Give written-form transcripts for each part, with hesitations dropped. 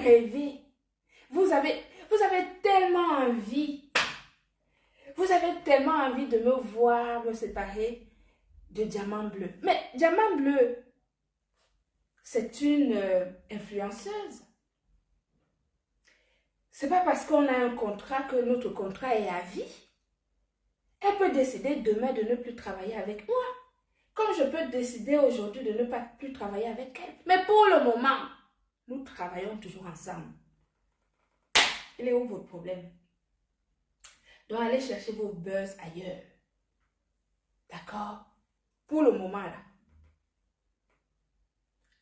rêvez. Vous avez tellement envie. Vous avez tellement envie de me voir me séparer de Diamant Bleu. Mais Diamant Bleu, c'est une influenceuse. C'est pas parce qu'on a un contrat que notre contrat est à vie. Elle peut décider demain de ne plus travailler avec moi. Comme je peux décider aujourd'hui de ne pas plus travailler avec elle. Mais pour le moment, nous travaillons toujours ensemble. Il est où votre problème? Donc allez chercher vos buzz ailleurs. D'accord? Pour le moment là.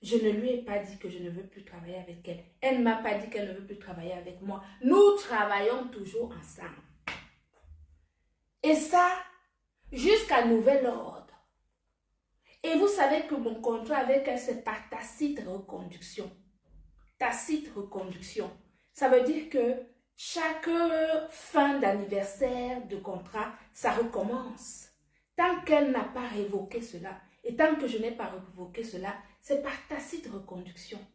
Je ne lui ai pas dit que je ne veux plus travailler avec elle. Elle ne m'a pas dit qu'elle ne veut plus travailler avec moi. Nous travaillons toujours ensemble. Et ça, jusqu'à nouvel ordre. Et vous savez que mon contrat avec elle, c'est par tacite reconduction. Tacite reconduction. Ça veut dire que chaque fin d'anniversaire de contrat, ça recommence. Tant qu'elle n'a pas révoqué cela, et tant que je n'ai pas révoqué cela, c'est par tacite reconduction.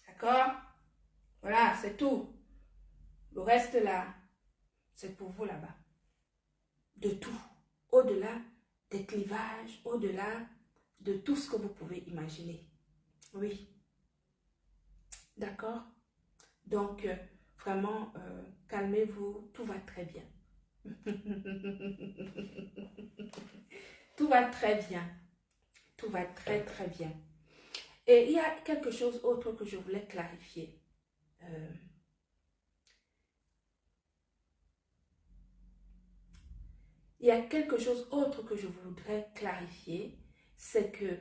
D'accord? Voilà, c'est tout. Le reste là, c'est pour vous là-bas. De tout. Au-delà des clivages, au-delà de tout ce que vous pouvez imaginer. Oui. D'accord? Donc, vraiment, calmez-vous, tout va très bien. Tout va très bien. Tout va très, très bien. Et il y a quelque chose autre que je voulais clarifier. Il y a quelque chose autre que je voudrais clarifier, c'est que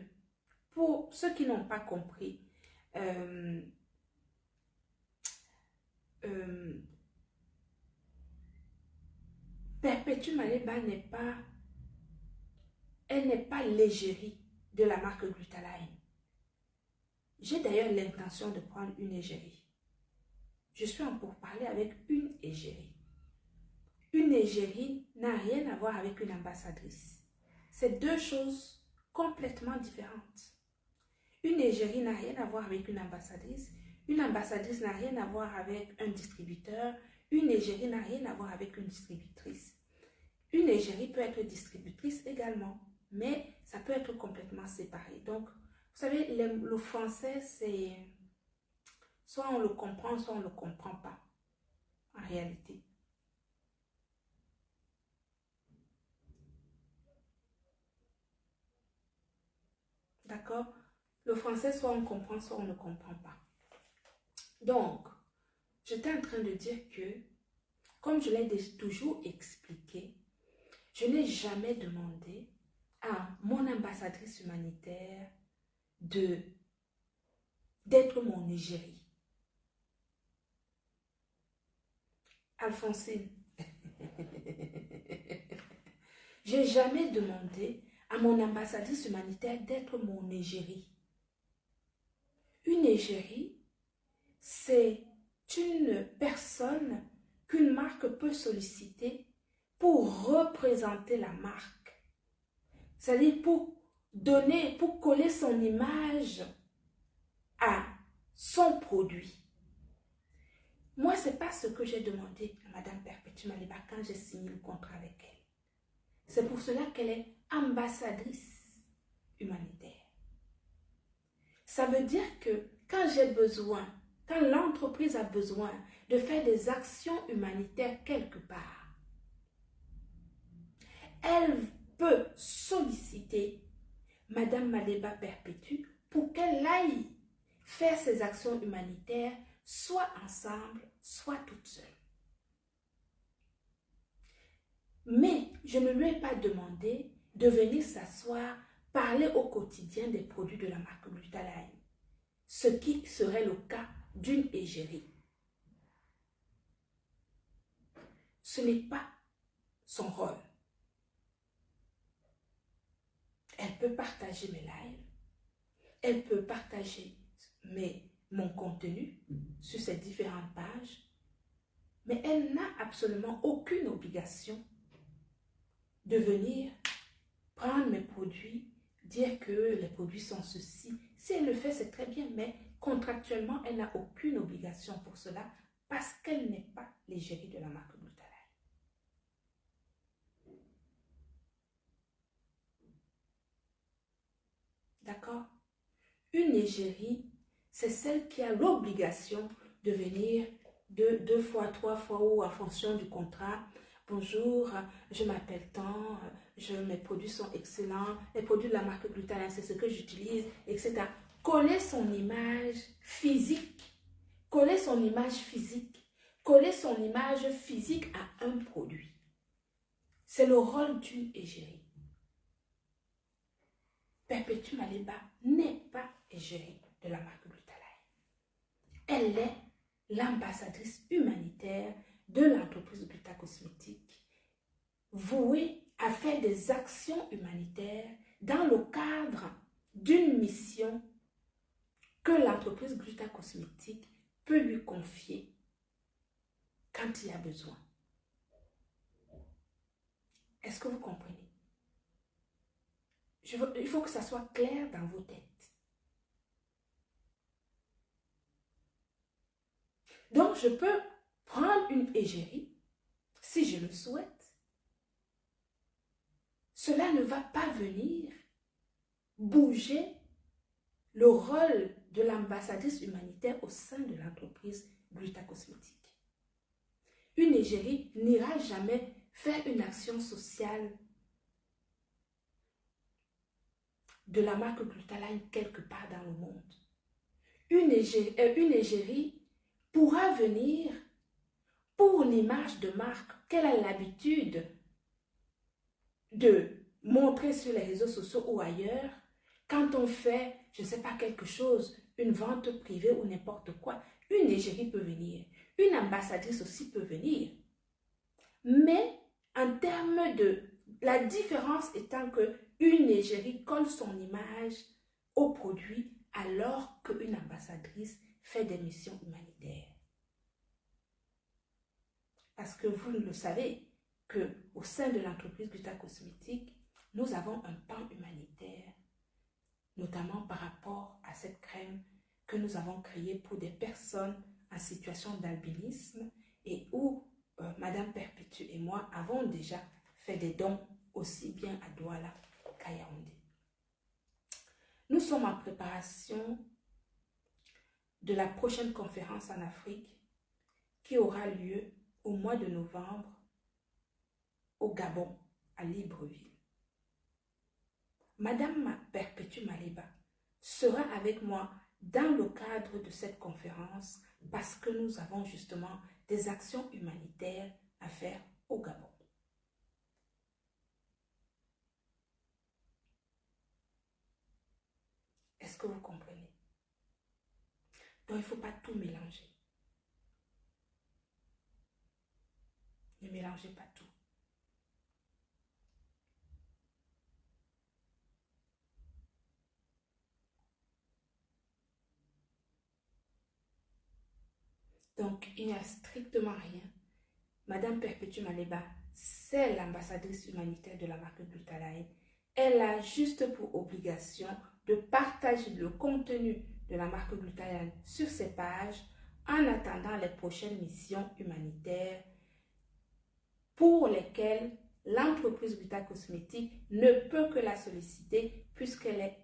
pour ceux qui n'ont pas compris, Perpétue Maleba elle n'est pas l'égérie de la marque Glutaline. J'ai d'ailleurs l'intention de prendre une égérie. Je suis en pourparlers avec une égérie. Une égérie n'a rien à voir avec une ambassadrice. C'est deux choses complètement différentes. Une égérie n'a rien à voir avec une ambassadrice. Une ambassadrice n'a rien à voir avec un distributeur. Une égérie n'a rien à voir avec une distributrice. Une égérie peut être distributrice également, mais ça peut être complètement séparé. Donc, vous savez, le français, c'est soit on le comprend, soit on ne le comprend pas, en réalité. D'accord? Le français, soit on comprend, soit on ne comprend pas. Donc, j'étais en train de dire que, comme je l'ai toujours expliqué, je n'ai jamais demandé à mon ambassadrice humanitaire d'être mon égérie. Alphonsine, j'ai jamais demandé à mon ambassadrice humanitaire d'être mon égérie. Une égérie, c'est une personne qu'une marque peut solliciter pour représenter la marque. C'est-à-dire pour donner, pour coller son image à son produit. Moi, ce n'est pas ce que j'ai demandé à Madame Perpétue Maleba quand j'ai signé le contrat avec elle. C'est pour cela qu'elle est ambassadrice humanitaire. Ça veut dire que quand j'ai besoin, quand l'entreprise a besoin de faire des actions humanitaires quelque part, elle peut solliciter Madame Maleba Perpétue pour qu'elle aille faire ses actions humanitaires soit ensemble, soit toute seule. Mais je ne lui ai pas demandé de venir s'asseoir, parler au quotidien des produits de la marque Glutaline, ce qui serait le cas d'une égérie. Ce n'est pas son rôle. Elle peut partager mes lives, elle peut partager mon contenu sur ses différentes pages, mais elle n'a absolument aucune obligation de venir prendre mes produits, dire que les produits sont ceci. Si elle le fait, c'est très bien, mais contractuellement, elle n'a aucune obligation pour cela parce qu'elle n'est pas l'égérie de la marque Glutalane. D'accord? Une égérie, c'est celle qui a l'obligation de venir deux fois, trois fois ou en fonction du contrat. Bonjour, je m'appelle tant, mes produits sont excellents, les produits de la marque Glutalane, c'est ce que j'utilise, etc. Coller son image physique, coller son image physique, coller son image physique à un produit. C'est le rôle d'une égérie. Perpétue Maleba n'est pas égérie de la marque Glutalane. Elle est l'ambassadrice humanitaire de l'entreprise Glutacosmétique, vouée à faire des actions humanitaires dans le cadre d'une mission que l'entreprise Glutacosmétique peut lui confier quand il y a besoin. Est-ce que vous comprenez? Il faut que ça soit clair dans vos têtes. Donc, je peux prendre une égérie, si je le souhaite. Cela ne va pas venir bouger le rôle de l'ambassadrice humanitaire au sein de l'entreprise Glutacosmétique. Une égérie n'ira jamais faire une action sociale de la marque Glutalane quelque part dans le monde. Une égérie pourra venir pour l'image de marque qu'elle a l'habitude de montrer sur les réseaux sociaux ou ailleurs, quand on fait, je ne sais pas, quelque chose, une vente privée ou n'importe quoi, une égérie peut venir, une ambassadrice aussi peut venir. Mais en termes de la différence étant que une égérie colle son image au produit alors qu'une ambassadrice fait des missions humanitaires. Parce que vous le savez qu'au sein de l'entreprise Glutacosmétique, nous avons un pan humanitaire, notamment par rapport à cette crème que nous avons créée pour des personnes en situation d'albinisme et où Madame Perpétue et moi avons déjà fait des dons aussi bien à Douala qu'à Yaoundé. Nous sommes en préparation de la prochaine conférence en Afrique qui aura lieu au mois de novembre au Gabon, à Libreville. Madame Perpétue Maleba sera avec moi dans le cadre de cette conférence parce que nous avons justement des actions humanitaires à faire au Gabon. Est-ce que vous comprenez? Donc, il ne faut pas tout mélanger. Ne mélangez pas tout. Donc, il n'y a strictement rien. Madame Perpétue Maleba, c'est l'ambassadrice humanitaire de la marque Glutalane. Elle a juste pour obligation de partager le contenu de la marque Glutalane sur ses pages en attendant les prochaines missions humanitaires pour lesquelles l'entreprise Glutacosmétique ne peut que la solliciter puisqu'elle est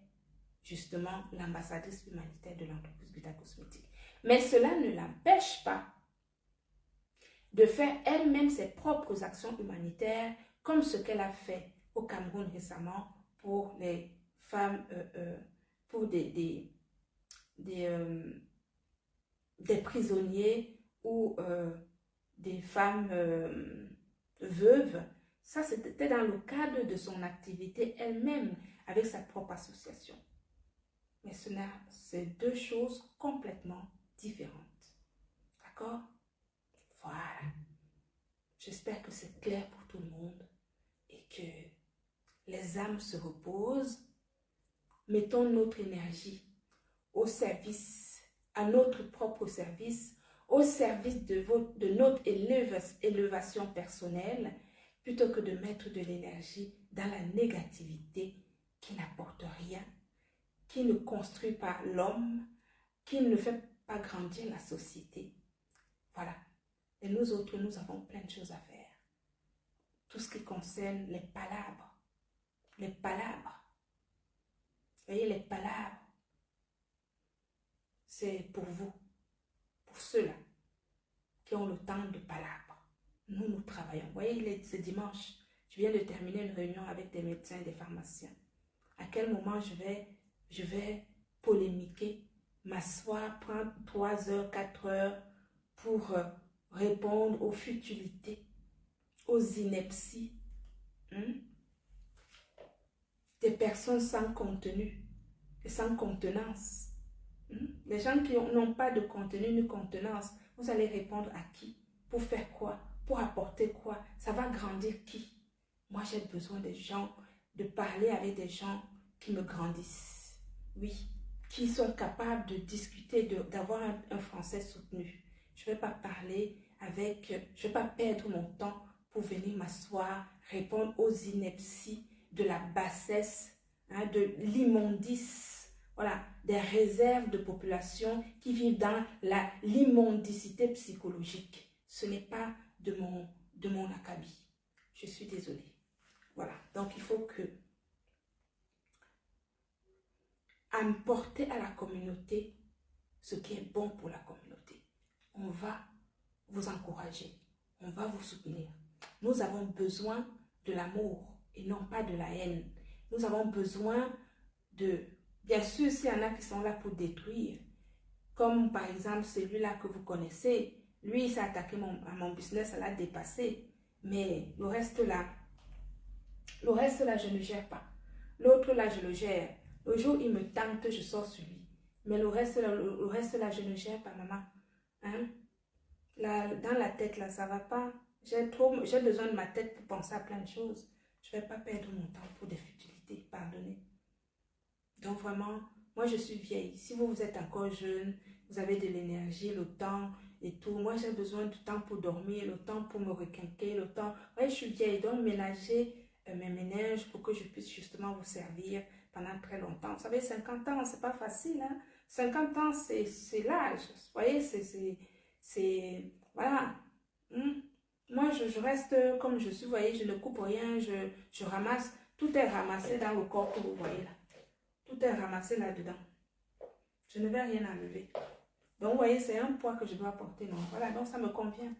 justement l'ambassadrice humanitaire de l'entreprise Glutacosmétique. Mais cela ne l'empêche pas de faire elle-même ses propres actions humanitaires, comme ce qu'elle a fait au Cameroun récemment pour les femmes, pour des prisonniers ou des femmes veuves. Ça, c'était dans le cadre de son activité elle-même, avec sa propre association. Mais c'est deux choses complètement différentes. D'accord? Voilà. J'espère que c'est clair pour tout le monde et que les âmes se reposent. Mettons notre énergie au service, à notre propre service, au service de notre élévation personnelle, plutôt que de mettre de l'énergie dans la négativité qui n'apporte rien, qui ne construit pas l'homme, qui ne fait pas grandir la société. Voilà. Et nous autres, nous avons plein de choses à faire. Tout ce qui concerne les palabres. Les palabres. Vous voyez, les palabres, c'est pour vous, pour ceux-là qui ont le temps de palabres. Nous, nous travaillons. Vous voyez, ce dimanche, je viens de terminer une réunion avec des médecins et des pharmaciens. À quel moment je vais polémiquer, m'asseoir, prendre 3 heures, 4 heures pour répondre aux futilités, aux inepties, des personnes sans contenu et sans contenance. Les gens qui n'ont pas de contenu ni contenance, vous allez répondre à qui? Pour faire quoi? Pour apporter quoi? Ça va grandir qui? Moi, j'ai besoin des gens, de parler avec des gens qui me grandissent. Oui, qui sont capables de discuter, d'avoir un français soutenu. Je ne vais pas parler avec, je ne vais pas perdre mon temps pour venir m'asseoir, répondre aux inepties, de la bassesse, de l'immondice, voilà, des réserves de population qui vivent dans l'immondicité psychologique. Ce n'est pas de mon acabit. Je suis désolée. Voilà, donc il faut que apporter à la communauté ce qui est bon pour la communauté. On va vous encourager, on va vous soutenir. Nous avons besoin de l'amour et non pas de la haine. Nous avons besoin de... Bien sûr, s'il y en a qui sont là pour détruire, comme par exemple celui-là que vous connaissez, lui, il s'est attaqué à mon business, ça l'a dépassé. Mais le reste là, je ne gère pas. L'autre là, je le gère. Le jour où il me tente, je sors sur lui. Mais le reste là, je ne gère pas, maman. Hein? Là, dans la tête, là, ça ne va pas. J'ai besoin de ma tête pour penser à plein de choses. Je ne vais pas perdre mon temps pour des futilités. Pardonnez. Donc vraiment, moi je suis vieille. Si vous êtes encore jeune, vous avez de l'énergie, le temps et tout. Moi j'ai besoin du temps pour dormir, le temps pour me requinquer, le temps. Ouais, je suis vieille, donc ménager mes ménages pour que je puisse justement vous servir pendant très longtemps. Vous savez, 50 ans, c'est pas facile. Hein? 50 ans, c'est l'âge. Vous voyez, c'est voilà. Moi, je reste comme je suis, vous voyez, je ne coupe rien, je ramasse. Tout est ramassé dans le corps que vous voyez là. Tout est ramassé là-dedans. Je ne vais rien enlever. Donc, vous voyez, c'est un poids que je dois porter. Non? Voilà, donc ça me convient.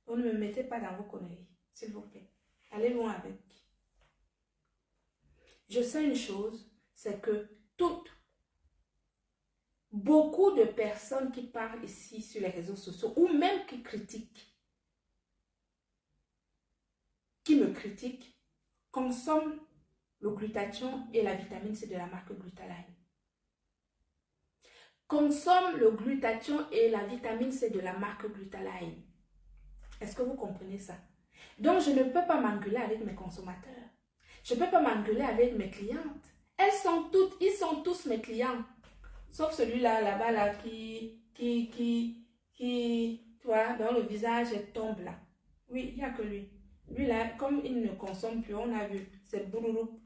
Donc, ne me mettez pas dans vos conneries, s'il vous plaît. Allez loin avec. Je sais une chose, c'est que beaucoup de personnes qui parlent ici sur les réseaux sociaux, ou même qui critiquent, qui me critiquent, consomment le glutathion et la vitamine C de la marque Glutaline. Consomme le glutathion et la vitamine C de la marque Glutaline. Est-ce que vous comprenez ça? Donc, je ne peux pas m'engueuler avec mes consommateurs. Je ne peux pas m'engueuler avec mes clientes. Ils sont tous mes clients. Sauf celui-là, là-bas, là, qui, tu vois, dont le visage tombe là. Oui, il n'y a que lui. Lui, là, comme il ne consomme plus, on a vu, c'est boulourou.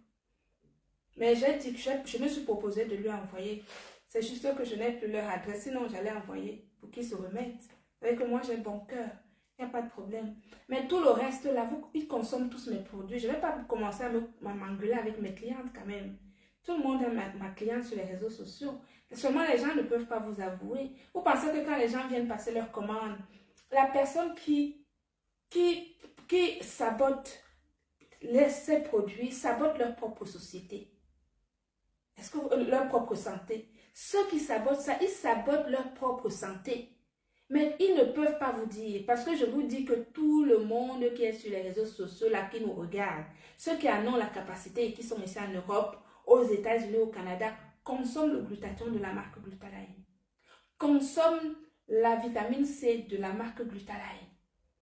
Mais j'ai dit que je me suis proposé de lui envoyer. C'est juste que je n'ai plus leur adresse, sinon j'allais envoyer pour qu'ils se remettent. Avec moi, j'ai bon cœur. Il n'y a pas de problème. Mais tout le reste, là, ils consomment tous mes produits. Je ne vais pas commencer à m'engueuler avec mes clientes quand même. Tout le monde est ma cliente sur les réseaux sociaux. Seulement, les gens ne peuvent pas vous avouer. Vous pensez que quand les gens viennent passer leurs commandes, la personne qui sabote ces produits, sabote leur propre société. Est-ce que leur propre santé? Ceux qui sabotent ça, ils sabotent leur propre santé. Mais ils ne peuvent pas vous dire, parce que je vous dis que tout le monde qui est sur les réseaux sociaux, là, qui nous regarde, ceux qui en ont la capacité et qui sont ici en Europe, aux États-Unis, au Canada, consomment le glutathion de la marque Glutaline. Consomment la vitamine C de la marque Glutaline.